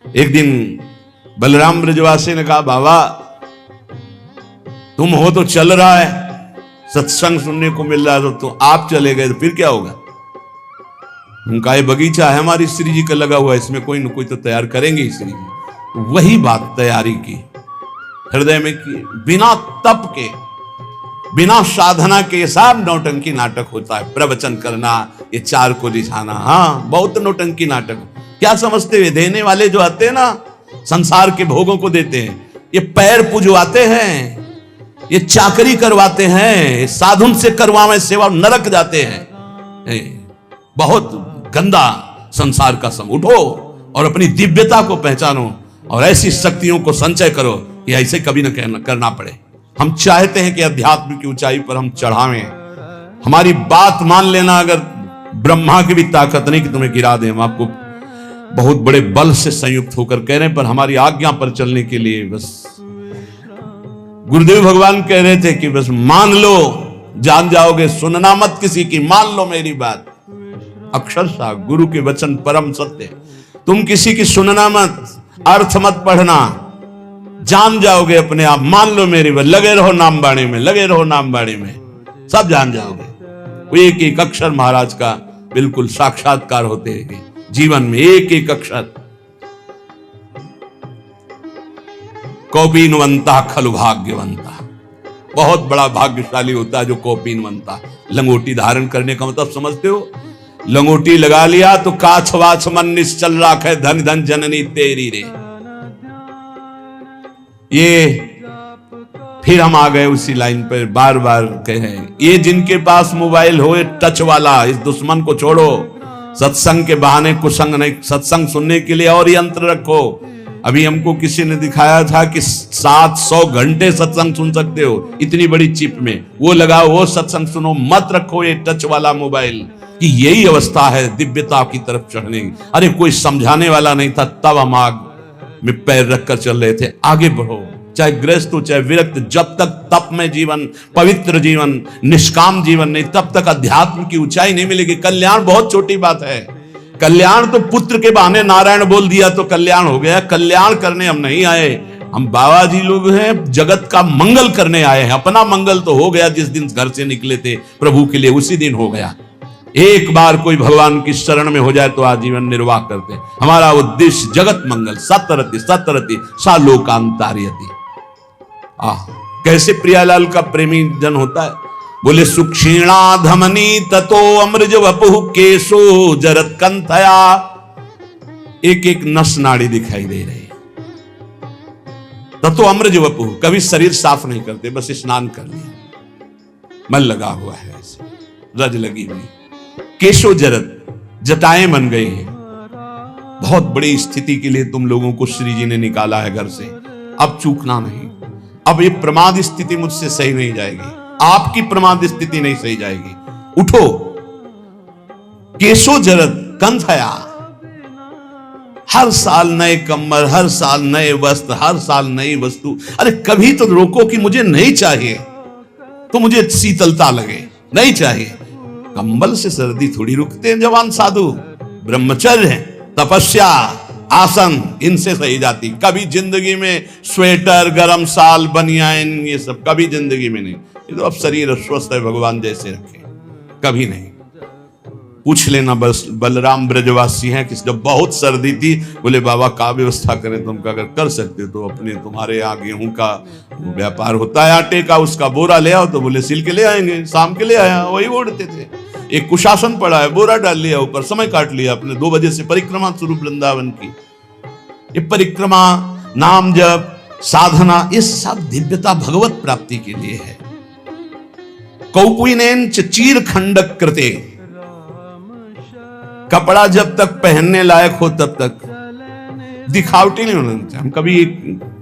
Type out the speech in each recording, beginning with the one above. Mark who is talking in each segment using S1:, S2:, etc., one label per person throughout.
S1: एक दिन बलराम ब्रजवासी ने कहा, बाबा तुम हो तो चल रहा है, सत्संग सुनने को मिल रहा है, तो आप चले गए तो फिर क्या होगा? उनका ये बगीचा है हमारी श्री जी का लगा हुआ है, इसमें कोई न कोई तो तैयार करेंगे ही श्री जी। वही बात तैयारी की, हृदय में की, बिना तप के, बिना साधना के सब नौटंकी नाटक होता है। प्रवचन करना, ये चार को रिझाना, हाँ बहुत नौटंकी नाटक। क्या समझते हुए? देने वाले जो आते हैं ना, संसार के भोगों को देते हैं, ये पैर पुजवाते हैं, ये चाकरी करवाते हैं, साधुन से करवावे सेवा, नरक जाते हैं। बहुत गंदा संसार का सम। उठो और अपनी दिव्यता को पहचानो और ऐसी शक्तियों को संचय करो कि ऐसे कभी न करना पड़े। हम चाहते हैं कि अध्यात्म की ऊंचाई पर हम चढ़ावें। हमारी बात मान लेना, अगर ब्रह्मा की भी ताकत नहीं कि तुम्हें गिरा दें। हम आपको बहुत बड़े बल से संयुक्त होकर कह रहे हैं, पर हमारी आज्ञा पर चलने के लिए बस गुरुदेव भगवान कह रहे थे कि बस मान लो, जान जाओगे, सुनना मत किसी की, मान लो मेरी बात। अक्षरशः गुरु के वचन परम सत्य। तुम किसी की सुनना मत, अर्थ मत पढ़ना, जान जाओगे अपने आप। मान लो मेरी बात, लगे रहो नाम बाणी में, लगे रहो नाम बाणी में, सब जान जाओगे। वो एक एक अक्षर महाराज का बिल्कुल साक्षात्कार होते हैं जीवन में, एक एक अक्षर। कौपीनवंता खलु भाग्यवंता, बहुत बड़ा भाग्यशाली होता है जो कौपीनवंता। लंगोटी धारण करने का मतलब समझते हो? लंगोटी लगा लिया तो काछ वाछ मन निश्चल राखे, धन धन जननी तेरी रे। ये फिर हम आ गए उसी लाइन पर, बार बार कहे, ये जिनके पास मोबाइल हो, टच वाला, इस दुश्मन को छोड़ो। सत्संग के बहाने कुसंग नहीं, सत्संग सुनने के लिए और यंत्र रखो। अभी हमको किसी ने दिखाया था कि 700 घंटे सत्संग सुन सकते हो इतनी बड़ी चिप में, वो लगाओ, वो सत्संग सुनो। मत रखो ये टच वाला मोबाइल, कि यही अवस्था है दिव्यता की तरफ चढ़ने की। अरे कोई समझाने वाला नहीं था, तब हम आग में पैर रखकर चल रहे थे। आगे बढ़ो, चाहे गृहस्थ हो चाहे विरक्त, जब तक तप में जीवन, पवित्र जीवन, निष्काम जीवन नहीं, तब तक अध्यात्म की ऊंचाई नहीं मिलेगी। कल्याण बहुत छोटी बात है। कल्याण तो पुत्र के बहाने नारायण बोल दिया तो कल्याण हो गया। कल्याण करने हम नहीं आए, हम बाबा जी लोग हैं, जगत का मंगल करने आए हैं। अपना मंगल तो हो गया, जिस दिन घर से निकले थे प्रभु के लिए, उसी दिन हो गया। एक बार कोई भगवान की शरण में हो जाए तो आजीवन निर्वाह करते। हमारा उद्देश्य जगत मंगल, सतरति सतरति सा लोकांतार्यति। कैसे प्रियालाल का प्रेमी जन होता है। बोले, सुक्षीणा धमनी ततो अमृज वपुः केशो जरत कंथया। एक एक नस नाड़ी दिखाई दे रही है। ततो अमृज वपुः, कभी शरीर साफ नहीं करते, बस स्नान कर लिया, मन लगा हुआ है, ऐसे रज लगी हुई। केशो जरत, जटाएं बन गई हैं। बहुत बड़ी स्थिति के लिए तुम लोगों को श्री जी ने निकाला है घर से। अब चूकना नहीं। अब ये प्रमाद स्थिति मुझसे सही नहीं जाएगी, आपकी प्रमाद स्थिति नहीं सही जाएगी। उठो। केशो जरत कंथया, हर साल नए कम्बल, हर साल नए वस्त्र, हर साल नई वस्तु। अरे कभी तो रोको कि मुझे नहीं चाहिए, तो मुझे शीतलता लगे, नहीं चाहिए। कंबल से सर्दी थोड़ी रुकते हैं जवान साधु। ब्रह्मचर्य, तपस्या, आसन, इनसे सही जाती। कभी जिंदगी में स्वेटर, गरम साल, बनियान, ये सब कभी जिंदगी में नहीं। ये तो अब शरीर स्वस्थ है, भगवान जैसे रखे, कभी नहीं। पूछ लेना, बस बलराम ब्रजवासी हैं कि जब बहुत सर्दी थी, बोले बाबा का व्यवस्था करें? तुम अगर कर सकते तो अपने, तुम्हारे यहाँ गेहूं का व्यापार होता है, आटे का, उसका बोरा ले आओ। तो बोले सिल के ले आएंगे। शाम के ले आया, वही ओढ़ते थे। एक कुशासन पड़ा है, बोरा डाल लिया ऊपर, समय काट लिया अपने। 2 बजे से परिक्रमा शुरू वृंदावन की। ये परिक्रमा, नाम जप, साधना, ये सब दिव्यता भगवत प्राप्ति के लिए है। कौकुनेन चीर खंडक कृते, कपड़ा जब तक पहनने लायक हो तब तक दिखावटी नहीं होना चाहिए। हम कभी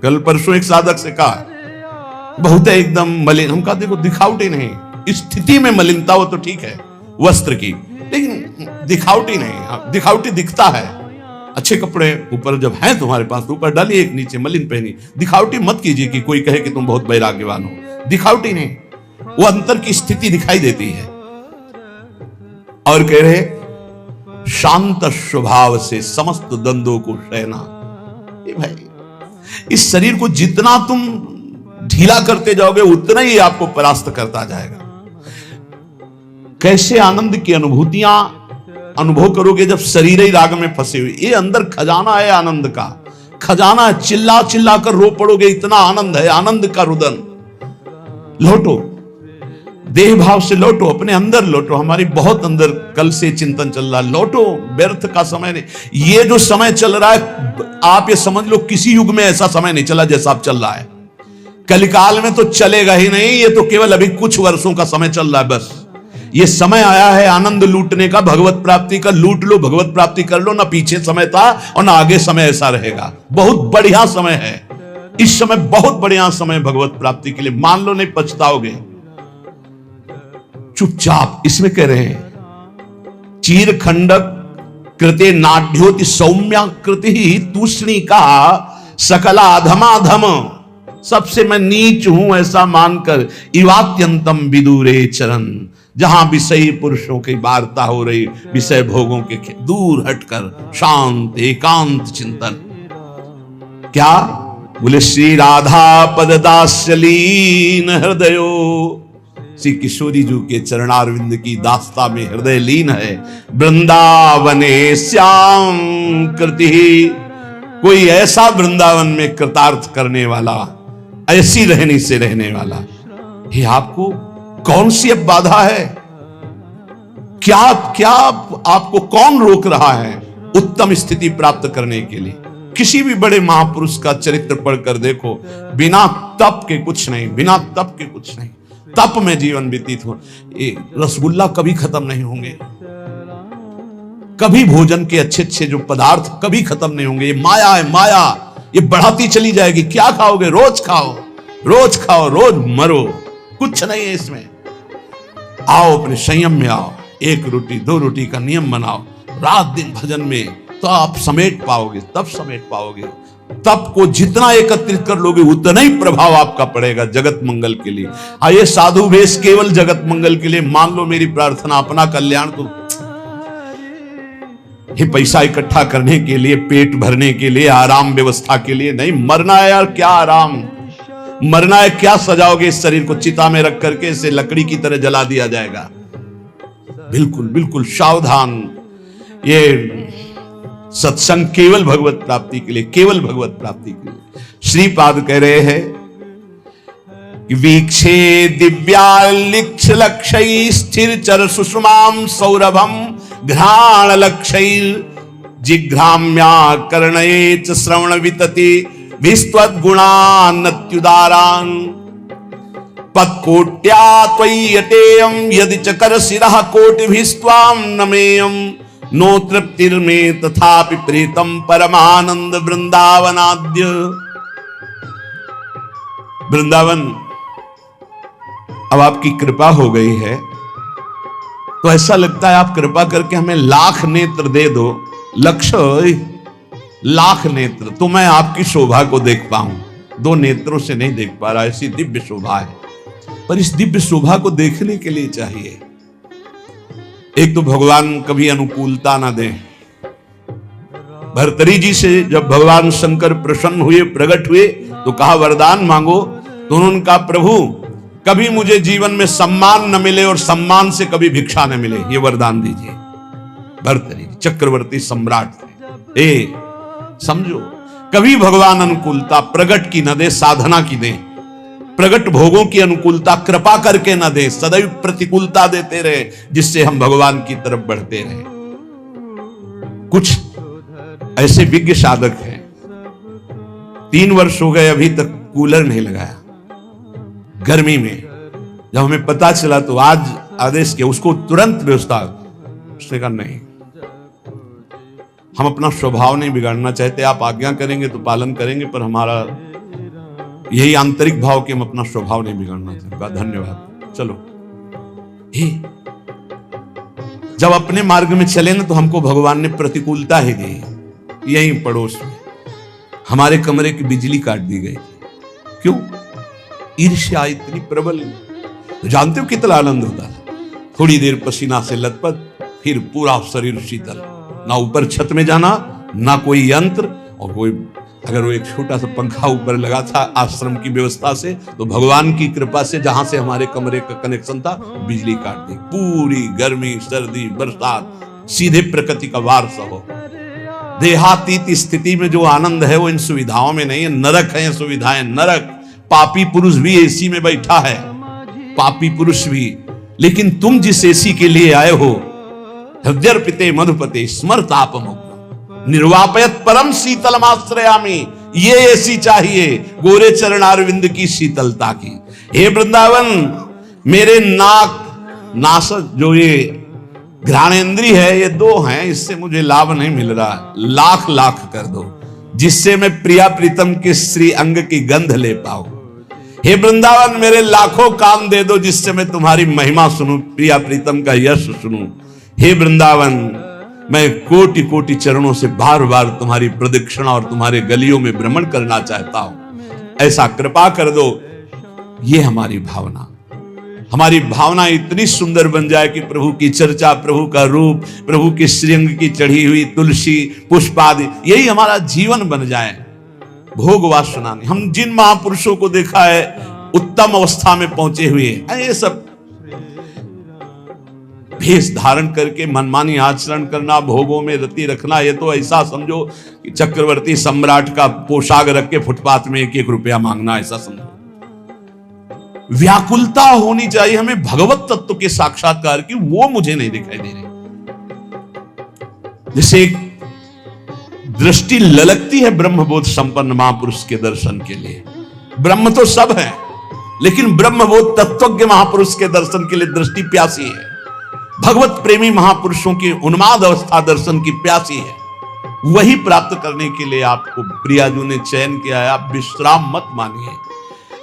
S1: कल परसों एक साधक से कहा, बहुत है एकदम मलिन। हम कहा देखो दिखावटी नहीं, स्थिति में मलिनता हो तो ठीक है वस्त्र की, लेकिन दिखावटी नहीं। दिखावटी दिखता है, अच्छे कपड़े ऊपर जब हैं तुम्हारे पास तो ऊपर डालिए, एक नीचे मलिन पहनी। दिखावटी मत कीजिए कि कोई कहे कि तुम बहुत वैराग्यवान हो। दिखावटी नहीं, वो अंतर की स्थिति दिखाई देती है। और कह रहे शांत स्वभाव से समस्त द्वंद्वों को सहना, भाई इस शरीर को जितना तुम ढीला करते जाओगे उतना ही आपको परास्त करता जाएगा। कैसे आनंद की अनुभूतियां अनुभव करोगे जब शरीर ही राग में फंसे हुए। ये अंदर खजाना है आनंद का, खजाना है। चिल्ला चिल्ला कर रो पड़ोगे, इतना आनंद है, आनंद का रुदन। लौटो, देह भाव से लौटो, अपने अंदर लौटो। हमारी बहुत अंदर कल से चिंतन चल रहा है, लौटो, व्यर्थ का समय नहीं। ये जो समय चल रहा है आप ये समझ लो किसी युग में ऐसा समय नहीं चला जैसा आप चल रहा है। कलिकाल में तो चलेगा ही नहीं, ये तो केवल अभी कुछ वर्षों का समय चल रहा है बस। ये समय आया है आनंद लूटने का, भगवत प्राप्ति का। लूट लो, भगवत प्राप्ति कर लो। ना पीछे समय था और ना आगे समय ऐसा रहेगा। बहुत बढ़िया समय है इस समय, बहुत बढ़िया समय भगवत प्राप्ति के लिए। मान लो, नहीं पछताओगे। चुपचाप इसमें कह रहे हैं, चीर खंडक कृते नाड्योति सौम्या कृति तूष्णी का सकला अधमाधम। सबसे मैं नीच हूं ऐसा मानकर इवात्यंतम विदुरे चरण। जहां विषयी पुरुषों की वार्ता हो रही, विषय भोगों के दूर हटकर शांत एकांत चिंतन। क्या बोले? श्री राधा पद दास्यलीन हृदयो। श्री किशोरी जी के चरणारविंद की दास्ता में हृदय लीन है। वृंदावने श्याम कृति। कोई ऐसा वृंदावन में कृतार्थ करने वाला, ऐसी रहनी से रहने वाला। ये आपको कौन सी अब बाधा है? क्या क्या आपको कौन रोक रहा है उत्तम स्थिति प्राप्त करने के लिए? किसी भी बड़े महापुरुष का चरित्र पढ़कर देखो, बिना तप के कुछ नहीं, बिना तप के कुछ नहीं। तप में जीवन व्यतीत हो। ये रसगुल्ला कभी खत्म नहीं होंगे, कभी भोजन के अच्छे अच्छे जो पदार्थ कभी खत्म नहीं होंगे। ये माया है, माया ये बढ़ाती चली जाएगी। क्या खाओगे? रोज खाओ, रोज खाओ, रोज मरो, कुछ नहीं है इसमें। आओ अपने संयम में आओ, एक रोटी दो रोटी का नियम बनाओ, रात दिन भजन में, तो आप समेट पाओगे, तब समेट पाओगे। तप को जितना एकत्रित कर लोगे उतना ही प्रभाव आपका पड़ेगा जगत मंगल के लिए। ये साधु वेश केवल जगत मंगल के लिए। मान लो मेरी प्रार्थना अपना कल्याण, तो ये पैसा इकट्ठा करने के लिए, पेट भरने के लिए, आराम व्यवस्था के लिए नहीं। मरना है यार, क्या आराम, मरना है। क्या सजाओगे इस शरीर को? चिता में रख करके इसे लकड़ी की तरह जला दिया जाएगा। बिल्कुल बिल्कुल सावधान। ये सत्संग केवल भगवत प्राप्ति के लिए, केवल भगवत प्राप्ति के लिए। श्रीपाद कह रहे हैं कि वीक्षे दिव्यालिक्ष लक्ष्य स्थिर चर सुषमाम सौरभम घ्राण लक्ष्य जिघ्राम्या कर्णये च श्रवण वितति विस्त्वद गुणान्नत्युदारान् पत्कोट्या त्वय्यतेयं यदि च कर शिरः कोटिभिस्त्वां नमेयं नो तृप्तिर्मे तथापि प्रीतम परमानंद वृंदावनाद्य। वृंदावन अब आपकी कृपा हो गई है तो ऐसा लगता है आप कृपा करके हमें लाख नेत्र दे दो। लक्ष्य लाख नेत्र, तो मैं आपकी शोभा को देख पाऊं। दो नेत्रों से नहीं देख पा रहा, ऐसी दिव्य शोभा है। पर इस दिव्य शोभा को देखने के लिए चाहिए एक तो भगवान कभी अनुकूलता ना दें। भर्तरी जी से जब भगवान शंकर प्रसन्न हुए, प्रकट हुए, तो कहा वरदान मांगो। तो उन्होंने कहा प्रभु कभी मुझे जीवन में सम्मान न मिले और सम्मान से कभी भिक्षा न मिले, ये वरदान दीजिए। भर्तरी चक्रवर्ती सम्राट थे। समझो, कभी भगवान अनुकूलता प्रगट की न दे, साधना की दे। प्रगट भोगों की अनुकूलता कृपा करके न दे, सदैव प्रतिकूलता देते रहे जिससे हम भगवान की तरफ बढ़ते रहे। कुछ ऐसे विज्ञ साधक हैं, 3 वर्ष हो गए अभी तक कूलर नहीं लगाया। गर्मी में जब हमें पता चला तो आज आदेश किया, उसको तुरंत व्यवस्था। उसने कहा नहीं, हम अपना स्वभाव नहीं बिगाड़ना चाहते, आप आज्ञा करेंगे तो पालन करेंगे, पर हमारा यही आंतरिक भाव कि हम अपना स्वभाव नहीं बिगाड़ना चाहते। धन्यवाद, चलो। जब अपने मार्ग में चले ना तो हमको भगवान ने प्रतिकूलता ही दी। यही पड़ोस में हमारे कमरे की बिजली काट दी गई। क्यों? ईर्ष्या इतनी प्रबल। तो जानते हो कितना आनंद होता है? थोड़ी देर पसीना से लथपथ, फिर पूरा शरीर शीतल। ना ऊपर छत में जाना, ना कोई यंत्र, और कोई अगर वो एक छोटा सा पंखा ऊपर लगा था आश्रम की व्यवस्था से, तो भगवान की कृपा से जहां से हमारे कमरे का कनेक्शन था, बिजली काट दी। पूरी गर्मी, सर्दी, बरसात सीधे प्रकृति का वार सा हो। देहातीत स्थिति में जो आनंद है वो इन सुविधाओं में नहीं है। नरक है ये सुविधाएं, नरक। पापी पुरुष भी एसी में बैठा है, पापी पुरुष भी। लेकिन तुम जिस एसी के लिए आए हो, हृदयर्पिते मधुपते स्मरतापमुग्धम निर्वापयत परम शीतलम आश्रयामि, ये एसी चाहिए गोरे चरणारविंद की शीतलता की। हे वृंदावन, मेरे नासक जो ये घ्राणेंद्रिय है, ये दो हैं, इससे मुझे लाभ नहीं मिल रहा। लाख लाख कर दो जिससे मैं प्रिया प्रीतम के श्री अंग की गंध ले पाऊं। हे वृंदावन, मेरे लाखों कान दे दो जिससे मैं तुम्हारी महिमा सुनूं, प्रिया प्रीतम का यश सुनूं। हे वृंदावन, मैं कोटि कोटि चरणों से बार बार तुम्हारी प्रदक्षिणा और तुम्हारे गलियों में भ्रमण करना चाहता हूं, ऐसा कृपा कर दो। ये हमारी भावना, हमारी भावना इतनी सुंदर बन जाए कि प्रभु की चर्चा, प्रभु का रूप, प्रभु की श्रीअंग की चढ़ी हुई तुलसी पुष्प आदि, यही हमारा जीवन बन जाए। भोग वासना नहीं। हम जिन महापुरुषों को देखा है उत्तम अवस्था में पहुंचे हुए, ये सब भेष धारण करके मनमानी आचरण करना, भोगों में रति रखना, ये तो ऐसा समझो कि चक्रवर्ती सम्राट का पोशाक रख के फुटपाथ में 1-1 रुपया मांगना, ऐसा समझो। व्याकुलता होनी चाहिए हमें भगवत तत्व के साक्षात्कार की, वो मुझे नहीं दिखाई दे रही। जैसे दृष्टि ललकती है ब्रह्मबोध संपन्न महापुरुष के दर्शन के लिए। ब्रह्म तो सब है, लेकिन ब्रह्मबोध तत्वज्ञ महापुरुष के दर्शन के लिए दृष्टि प्यासी है। भगवत प्रेमी महापुरुषों की उन्माद अवस्था दर्शन की प्यासी है। वही प्राप्त करने के लिए आपको प्रियाजू ने चयन किया है। आप विश्राम मत मानिए।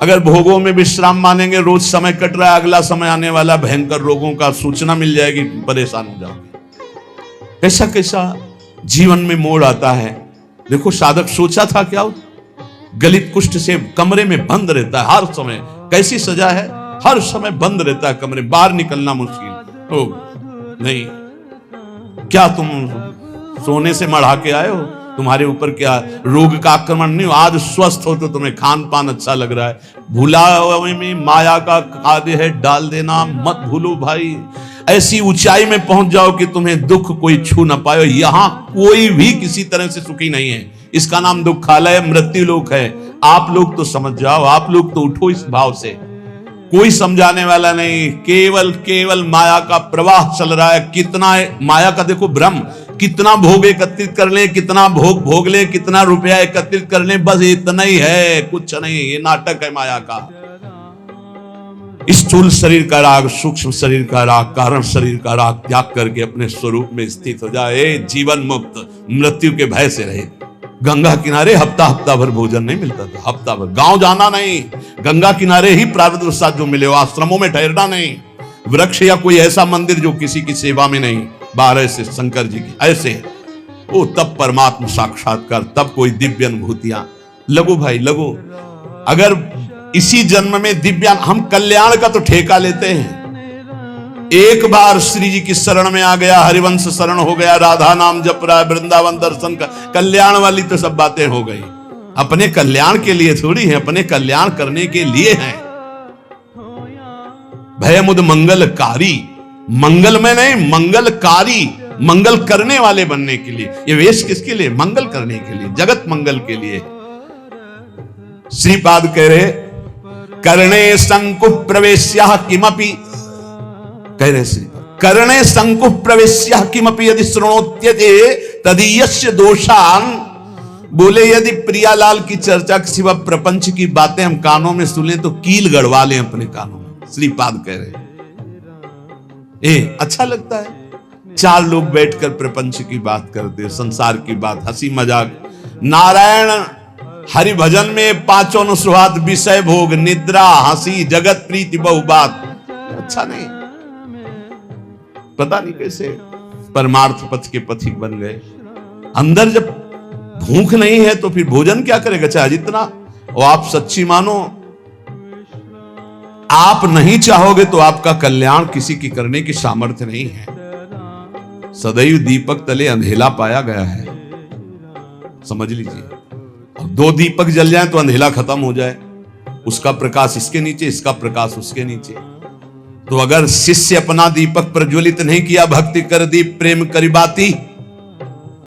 S1: अगर भोगों में विश्राम मानेंगे, रोज समय कट रहा है, अगला समय आने वाला भयंकर रोगों का सूचना मिल जाएगी, परेशान हो जाओगे। कैसा कैसा जीवन में मोड़ आता है। देखो, साधक सोचा था क्या, गलित कुष्ठ से कमरे में बंद रहता है हर समय। कैसी सजा है, हर समय बंद रहता है कमरे, बाहर निकलना मुश्किल। ओ नहीं, क्या तुम सोने से मढ़ा के आए हो? तुम्हारे ऊपर क्या रोग का आक्रमण नहीं हो? आज स्वस्थ हो तो तुम्हें खान पान अच्छा लग रहा है। भुलावे में माया का खाद्य है डाल देना, मत भूलो भाई। ऐसी ऊंचाई में पहुंच जाओ कि तुम्हें दुख कोई छू न पाए। यहां कोई भी किसी तरह से सुखी नहीं है। इसका नाम दुखालय, मृत्यु लोक है। आप लोग तो समझ जाओ, आप लोग तो उठो इस भाव से। कोई समझाने वाला नहीं, केवल केवल माया का प्रवाह चल रहा है। कितना माया का देखो भ्रम, कितना भोग एकत्रित कर ले, कितना भोग भोग ले, कितना रुपया एकत्रित कर ले, बस इतना ही है, कुछ नहीं। ये नाटक है माया का। स्थूल शरीर का राग, सूक्ष्म शरीर का राग, कारण शरीर का राग त्याग करके अपने स्वरूप में स्थित हो जाए। जीवन मुक्त, मृत्यु के भय से रहे। गंगा किनारे हफ्ता हफ्ता भर भोजन नहीं मिलता था, हफ्ता भर। गांव जाना नहीं, गंगा किनारे ही प्रारब्ध साथ जो मिले, आश्रमों में ठहरना नहीं। वृक्ष या कोई ऐसा मंदिर जो किसी की सेवा में नहीं, 12 से शंकर जी की ऐसे, वो तब परमात्मा साक्षात्कार, तब कोई दिव्य अनुभूतियां। लगो भाई लगो। अगर इसी जन्म में दिव्य, हम कल्याण का तो ठेका लेते हैं। एक बार श्री जी की शरण में आ गया, हरिवंश शरण हो गया, राधा नाम जप रहा है, वृंदावन दर्शन का, कल्याण वाली तो सब बातें हो गई। अपने कल्याण के लिए थोड़ी है, अपने कल्याण करने के लिए है। भयमुद मंगलकारी, मंगल में नहीं, मंगलकारी, मंगल करने वाले बनने के लिए। ये वेश किसके लिए? मंगल करने के लिए, जगत मंगल के लिए। श्रीपाद कह रहे, करणे संकुप प्रवेश्य किमपि, कह रहे श्री, करणे संकुप प्रवेश्य किमपि यदि श्रृणोत्यते तदीयस्य दोषान। बोले यदि प्रियालाल की चर्चा के सिवा प्रपंच की बातें हम कानों में सुने तो कील गड़वा लें अपने कानों में। श्रीपाद कह रहे, अच्छा लगता है 4 लोग बैठकर प्रपंच की बात करते, संसार की बात, हंसी मजाक। नारायण हरि भजन में 5 अनुस्वाद, विषय भोग, निद्रा, हंसी, जगत प्रीति, बहु बात। अच्छा नहीं, पता नहीं कैसे परमार्थ पथ के पथिक बन गए। अंदर जब भूख नहीं है तो फिर भोजन क्या करेगा, चाहे जितना। और आप सच्ची मानो, आप नहीं चाहोगे तो आपका कल्याण किसी की करने की सामर्थ्य नहीं है। सदैव दीपक तले अंधेला पाया गया है, समझ लीजिए। और 2 दीपक जल जाए तो अंधेला खत्म हो जाए, उसका प्रकाश इसके नीचे, इसका प्रकाश उसके नीचे। तो अगर शिष्य अपना दीपक प्रज्वलित नहीं किया, भक्ति कर दीप प्रेम करी बाती,